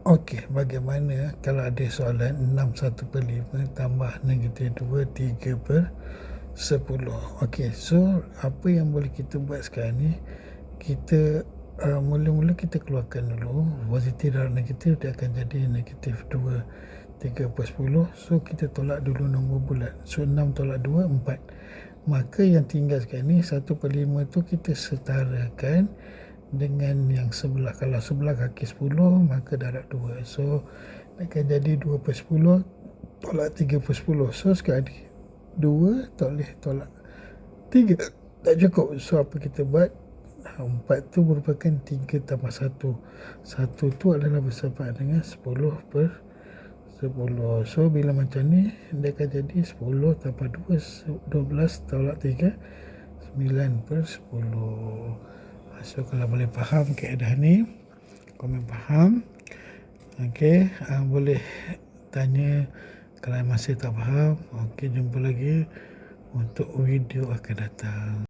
Okey, bagaimana kalau ada soalan 6/1/5 tambah -2 3/10? Okey, so apa yang boleh kita buat sekarang ni, kita mula-mula kita keluarkan dulu positif darab negatif, dia akan jadi -2 3/10. So kita tolak dulu nombor bulat. So 6 tolak 2 4. Maka yang tinggal sekarang ni 1/5 tu kita setarakan dengan yang sebelah. Kalau sebelah kaki 10, maka darab 2. So akan jadi 2/10 tolak 3/10. So sekarang ni 2 tolak 3 tak cukup. So apa kita buat? 4 tu merupakan 3 tambah 1. 1 tu adalah bersama dengan 10/10. So bila macam ni, dia akan jadi 10 tambah 2 12 tolak 3 9/10. So kalau boleh faham kaedah ni, komen faham. Okey, boleh tanya kalau masih tak faham. Okey, jumpa lagi untuk video akan datang.